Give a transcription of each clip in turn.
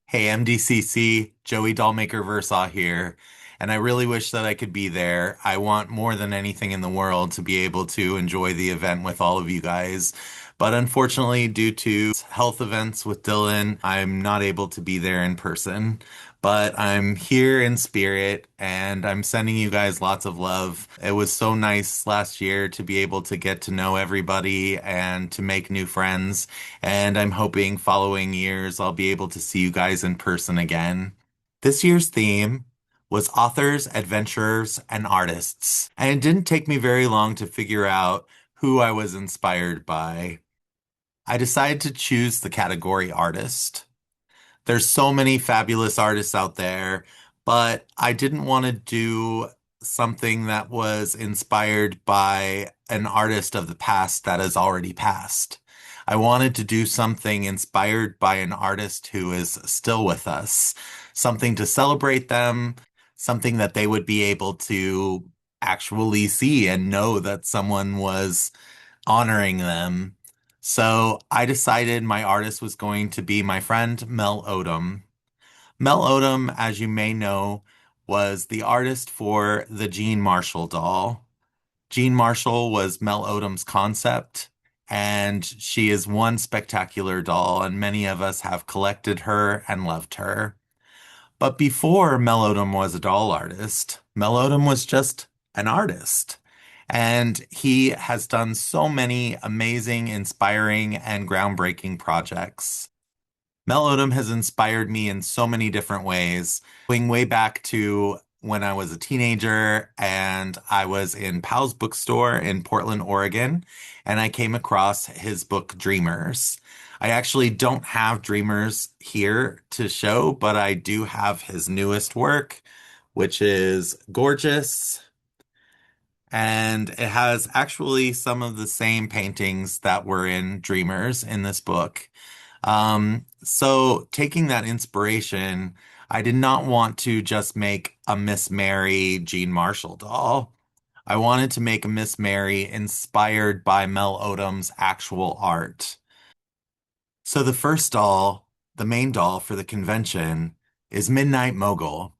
Hey, MDCC, Joey Dollmaker Versaw here, and I really wish that I could be there. I want more than anything in the world to be able to enjoy the event with all of you guys. But unfortunately, due to health events with Dylan, I'm not able to be there in person. But I'm here in spirit and I'm sending you guys lots of love. It was so nice last year to be able to get to know everybody and to make new friends. And I'm hoping following years I'll be able to see you guys in person again. This year's theme was authors, adventurers, and artists. And it didn't take me very long to figure out who I was inspired by. I decided to choose the category artist. There's so many fabulous artists out there, but I didn't want to do something that was inspired by an artist of the past that has already passed. I wanted to do something inspired by an artist who is still with us, something to celebrate them, something that they would be able to actually see and know that someone was honoring them. So I decided my artist was going to be my friend Mel Odom. Mel Odom, as you may know, was the artist for the Jean Marshall doll. Jean Marshall was Mel Odom's concept, and she is one spectacular doll, and many of us have collected her and loved her. But before Mel Odom was a doll artist, Mel Odom was just an artist. And he has done so many amazing, inspiring, and groundbreaking projects. Mel Odom has inspired me in so many different ways, going way back to when I was a teenager and I was in Powell's bookstore in Portland, Oregon, and I came across his book Dreamers. I actually don't have Dreamers here to show, but I do have his newest work, which is gorgeous. And it has actually some of the same paintings that were in Dreamers in this book. So taking that inspiration, I did not want to just make a Miss Mary Jean Marshall doll. I wanted to make a Miss Mary inspired by Mel Odom's actual art. So the first doll, the main doll for the convention, is Midnight Mogul,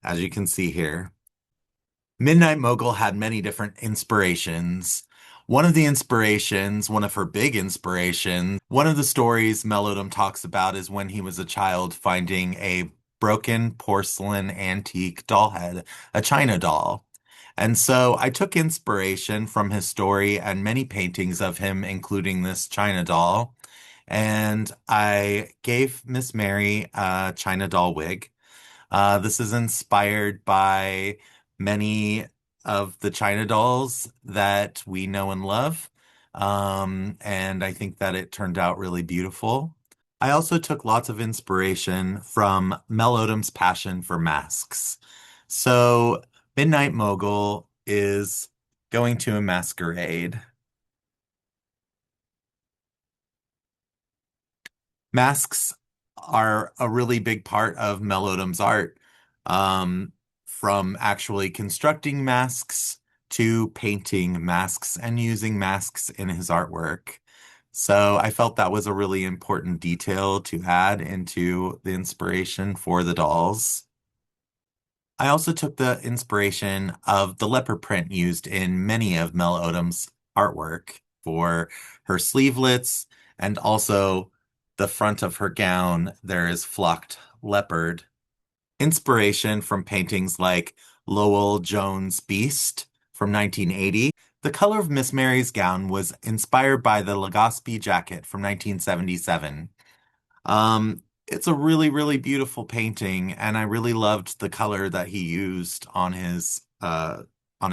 as you can see here. Midnight Mogul had many different inspirations. One of her big inspirations, one of the stories Mel Odom talks about is when he was a child finding a broken porcelain antique doll head, a China doll. And so I took inspiration from his story and many paintings of him, including this China doll. And I gave Miss Mary a China doll wig. This is inspired by many of the China dolls that we know and love. And I think that it turned out really beautiful. I also took lots of inspiration from Mel Odom's passion for masks. So, Midnight Mogul is going to a masquerade. Masks are a really big part of Mel Odom's art, um, from actually constructing masks to painting masks and using masks in his artwork. So I felt that was a really important detail to add into the inspiration for the dolls. I also took the inspiration of the leopard print used in many of Mel Odom's artwork for her sleevelets and also the front of her gown. There is flocked leopard. Inspiration from paintings like Lowell Jones' Beast from 1980. The color of Miss Mary's gown was inspired by the Legazpi jacket from 1977. It's a really, really beautiful painting, and I really loved the color that he used on his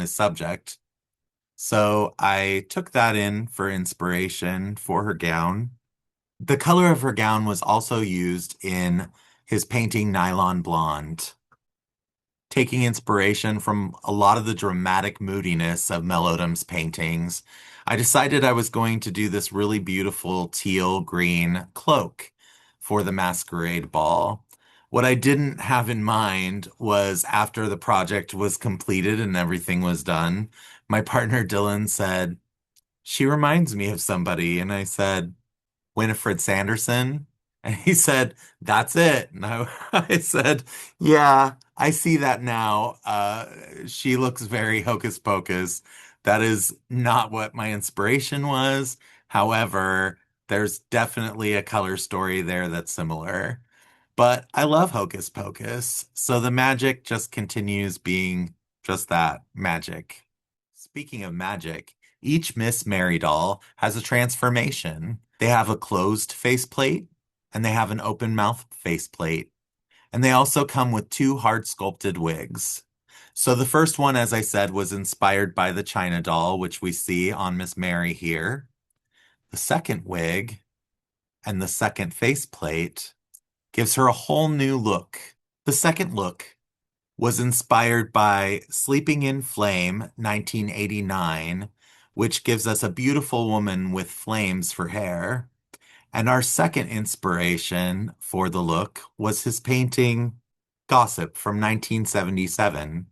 subject. So I took that in for inspiration for her gown. The color of her gown was also used in his painting Nylon Blonde, taking inspiration from a lot of the dramatic moodiness of Mel Odom's paintings. I decided I was going to do this really beautiful teal green cloak for the masquerade ball. What I didn't have in mind was after the project was completed and everything was done, my partner Dylan said, "She reminds me of somebody." And I said, "Winifred Sanderson." And he said, "That's it." And I said, "Yeah, I see that now. She looks very hocus pocus. That is not what my inspiration was. However, there's definitely a color story there that's similar. But I love hocus pocus, so the magic just continues being just that, magic." Speaking of magic, each Miss Mary doll has a transformation. They have a closed faceplate and they have an open mouth faceplate. And they also come with two hard sculpted wigs. So the first one, as I said, was inspired by the China doll, which we see on Miss Mary here. The second wig and the second faceplate gives her a whole new look. The second look was inspired by Sleeping in Flame 1989, which gives us a beautiful woman with flames for hair. And our second inspiration for the look was his painting Gossip from 1977.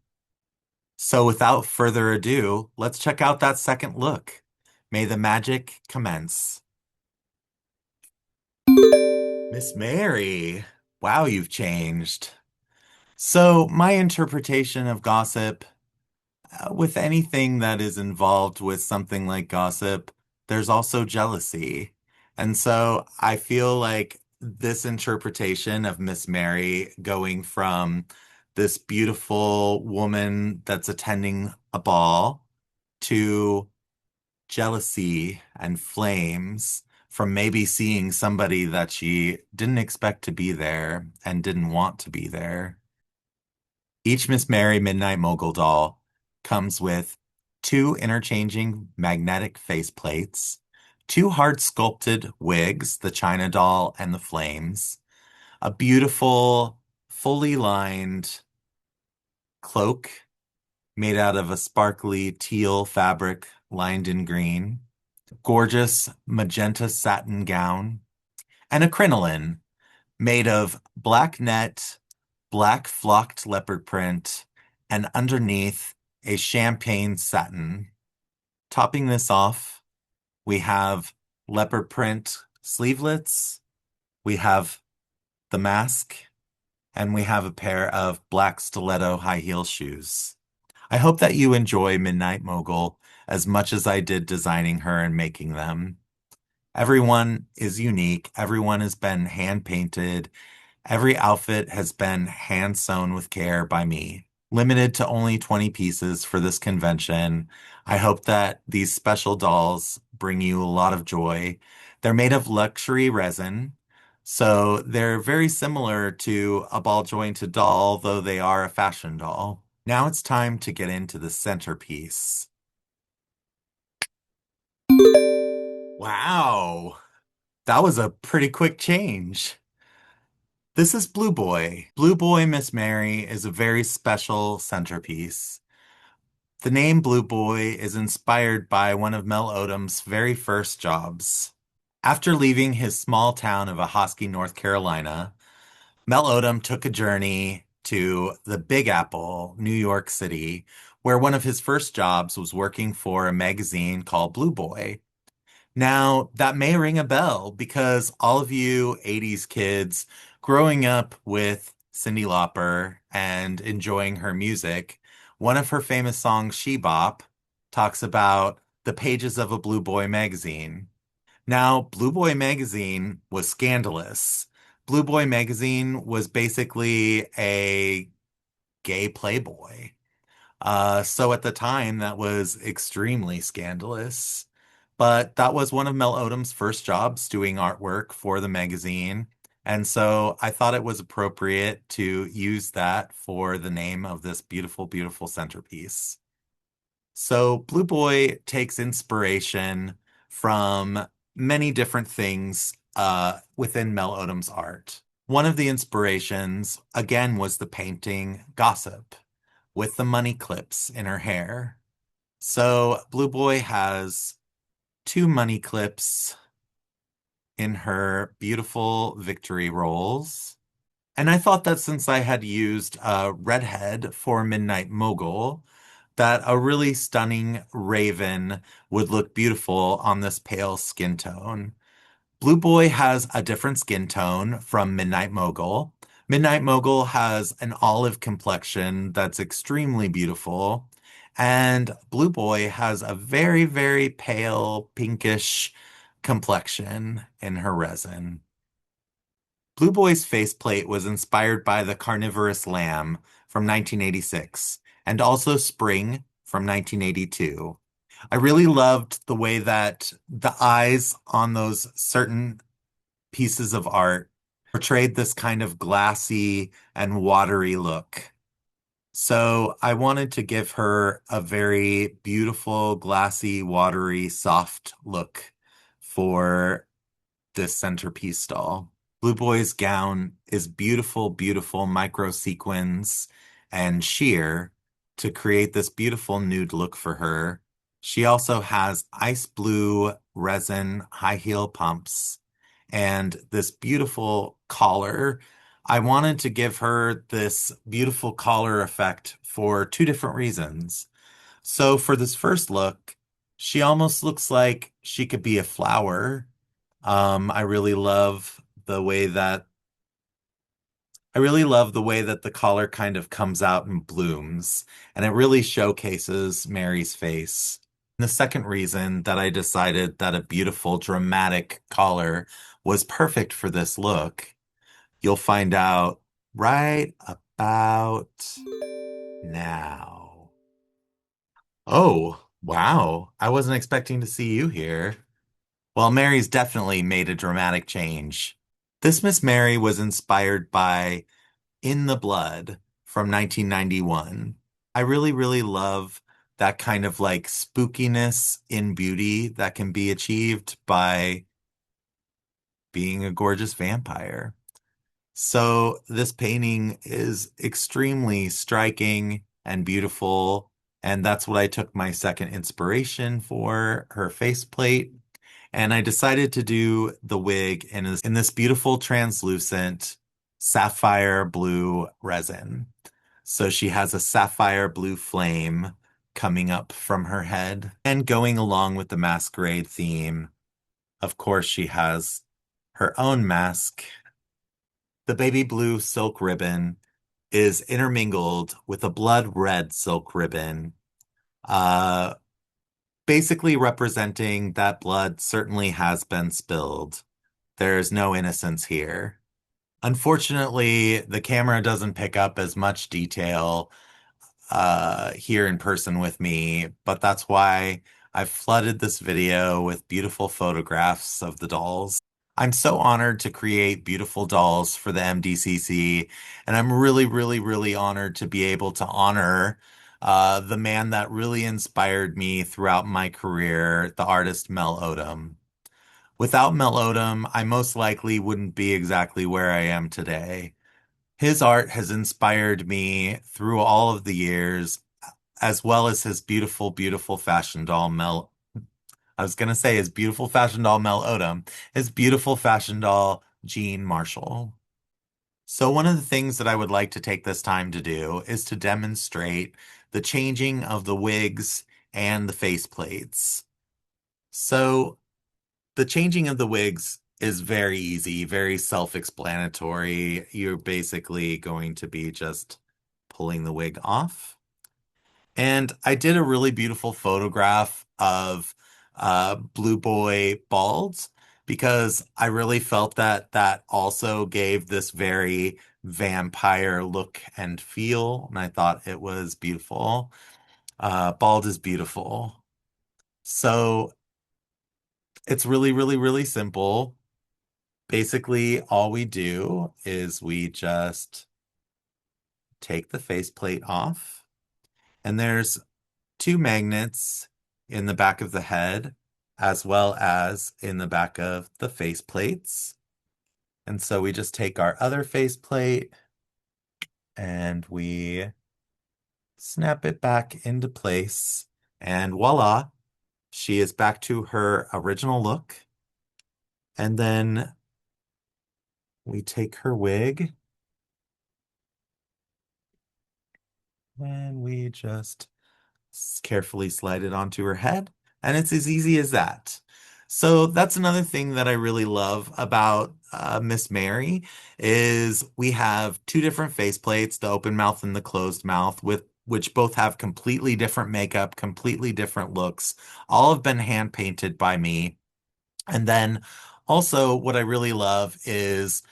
So without further ado, let's check out that second look. May the magic commence. Miss Mary, wow, you've changed. So my interpretation of gossip, with anything that is involved with something like gossip, there's also jealousy. And so I feel like this interpretation of Miss Mary going from this beautiful woman that's attending a ball to jealousy and flames from maybe seeing somebody that she didn't expect to be there and didn't want to be there. Each Miss Mary Midnight Mogul doll comes with two interchanging magnetic faceplates, two hard sculpted wigs, the China doll and the flames, a beautiful, fully lined cloak made out of a sparkly teal fabric lined in green, gorgeous magenta satin gown, and a crinoline made of black net, black flocked leopard print, and underneath a champagne satin. Topping this off, we have leopard print sleevelets, we have the mask, and we have a pair of black stiletto high heel shoes. I hope that you enjoy Midnight Mogul as much as I did designing her and making them. Everyone is unique. Everyone has been hand painted. Every outfit has been hand sewn with care by me. Limited to only 20 pieces for this convention. I hope that these special dolls bring you a lot of joy. They're made of luxury resin, so they're very similar to a ball jointed doll, though they are a fashion doll. Now it's time to get into the centerpiece. Wow, that was a pretty quick change. This is Blue Boy. Blue Boy Miss Mary is a very special centerpiece. The name Blue Boy is inspired by one of Mel Odom's very first jobs. After leaving his small town of Ahoskie, North Carolina, Mel Odom took a journey to the Big Apple, New York City, where one of his first jobs was working for a magazine called Blue Boy. Now, that may ring a bell because all of you 80s kids growing up with Cyndi Lauper and enjoying her music, one of her famous songs, She Bop, talks about the pages of a Blue Boy magazine. Now, Blue Boy magazine was scandalous. Blue Boy magazine was basically a gay playboy. So at the time, that was extremely scandalous. But that was one of Mel Odom's first jobs doing artwork for the magazine. And so I thought it was appropriate to use that for the name of this beautiful, beautiful centerpiece. So Blue Boy takes inspiration from many different things within Mel Odom's art. One of the inspirations, again, was the painting Gossip with the money clips in her hair. So Blue Boy has two money clips in her beautiful victory rolls. And I thought that since I had used Redhead for Midnight Mogul, that a really stunning raven would look beautiful on this pale skin tone. Blue Boy has a different skin tone from Midnight Mogul. Midnight Mogul has an olive complexion that's extremely beautiful, and Blue Boy has a very, very pale pinkish complexion in her resin. Blue Boy's faceplate was inspired by the carnivorous lamb from 1986 and also Spring from 1982. I really loved the way that the eyes on those certain pieces of art portrayed this kind of glassy and watery look. So I wanted to give her a very beautiful, glassy, watery, soft look for this centerpiece doll. Blue Boy's gown is beautiful, beautiful micro sequins and sheer to create this beautiful nude look for her. She also has ice blue resin high heel pumps and this beautiful collar. I wanted to give her this beautiful collar effect for two different reasons. So for this first look, she almost looks like she could be a flower. I really love the way that the collar kind of comes out and blooms, and it really showcases Mary's face. And the second reason that I decided that a beautiful, dramatic collar was perfect for this look, you'll find out right about now. Oh, wow. I wasn't expecting to see you here. Well, Mary's definitely made a dramatic change. This Miss Mary was inspired by In the Blood from 1991. I really, really love that kind of like spookiness in beauty that can be achieved by being a gorgeous vampire. So this painting is extremely striking and beautiful, and that's what I took my second inspiration for her faceplate. And I decided to do the wig in this beautiful translucent sapphire blue resin. So she has a sapphire blue flame coming up from her head. And going along with the masquerade theme, of course, she has her own mask. The baby blue silk ribbon is intermingled with a blood red silk ribbon, uh, basically representing that blood certainly has been spilled. There's no innocence here. Unfortunately, the camera doesn't pick up as much detail here in person with me, but that's why I've flooded this video with beautiful photographs of the dolls. I'm so honored to create beautiful dolls for the MDCC, and I'm really, really, really honored to be able to honor the man that really inspired me throughout my career, the artist Mel Odom. Without Mel Odom, I most likely wouldn't be exactly where I am today. His art has inspired me through all of the years, as well as his beautiful, beautiful fashion doll, Mel. I was going to say his beautiful fashion doll, Mel Odom, his beautiful fashion doll, Jean Marshall. So, one of the things that I would like to take this time to do is to demonstrate the changing of the wigs and the faceplates. So, the changing of the wigs is very easy, very self-explanatory. You're basically going to be just pulling the wig off. And I did a really beautiful photograph of Blue Boy bald because I really felt that that also gave this very vampire look and feel, and I thought it was beautiful. Bald is beautiful. So it's really, really, really simple. Basically, all we do is we just take the faceplate off, and there's two magnets in the back of the head as well as in the back of the faceplates. And so we just take our other faceplate and we snap it back into place, and voila, she is back to her original look. And then we take her wig and we just carefully slide it onto her head, and it's as easy as that. So that's another thing that I really love about Miss Mary is we have two different faceplates, the open mouth and the closed mouth, with which both have completely different makeup, completely different looks. All have been hand painted by me. And then also what I really love is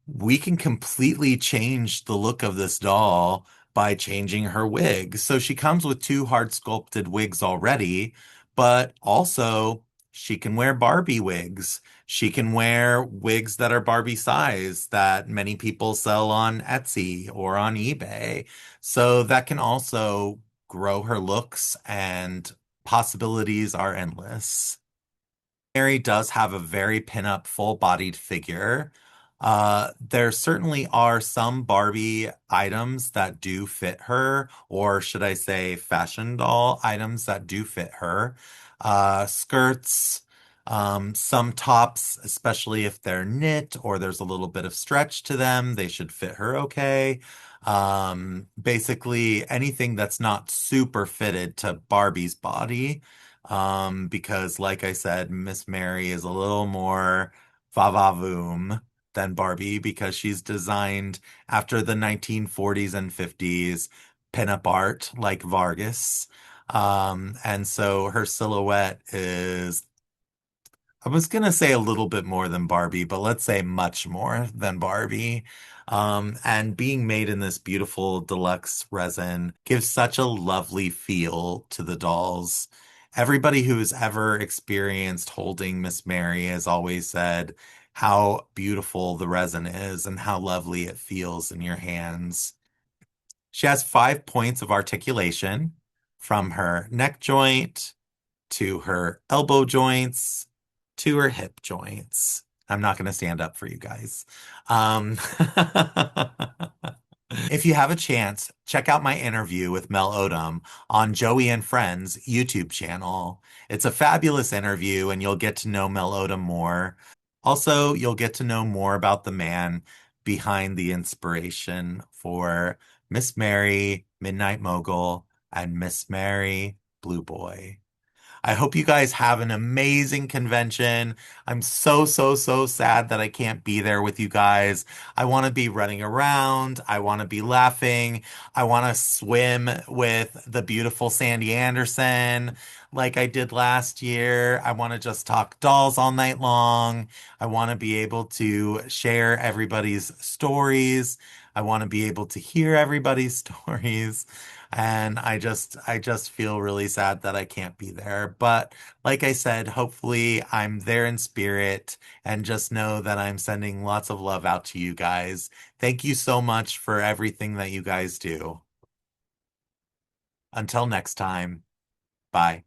we can completely change the look of this doll by changing her wig. So she comes with two hard sculpted wigs already, but also she can wear Barbie wigs. She can wear wigs that are Barbie size that many people sell on Etsy or on eBay. So that can also grow her looks and possibilities are endless. Mary does have a very pin-up, full-bodied figure. There certainly are some Barbie items that do fit her, or should I say fashion doll items that do fit her. Skirts, some tops, especially if they're knit or there's a little bit of stretch to them, they should fit her okay. Basically anything that's not super fitted to Barbie's body. Because like I said, Miss Mary is a little more va-va-voom than Barbie because she's designed after the 1940s and 50s pinup art like Vargas. And so her silhouette is, I was gonna say a little bit more than Barbie, but let's say much more than Barbie. And being made in this beautiful deluxe resin gives such a lovely feel to the dolls. Everybody who's ever experienced holding Miss Mary has always said how beautiful the resin is and how lovely it feels in your hands. She has 5 points of articulation from her neck joint to her elbow joints, to her hip joints. I'm not going to stand up for you guys. If you have a chance, check out my interview with Mel Odom on Joey and Friends YouTube channel. It's a fabulous interview, and you'll get to know Mel Odom more. Also, you'll get to know more about the man behind the inspiration for Miss Mary, Midnight Mogul, and Miss Mary, Blue Boy. I hope you guys have an amazing convention. I'm so, so, so sad that I can't be there with you guys. I want to be running around. I want to be laughing. I want to swim with the beautiful Sandy Anderson like I did last year. I want to just talk dolls all night long. I want to be able to share everybody's stories. I want to be able to hear everybody's stories. And I just feel really sad that I can't be there. But like I said, hopefully I'm there in spirit and just know that I'm sending lots of love out to you guys. Thank you so much for everything that you guys do. Until next time, bye.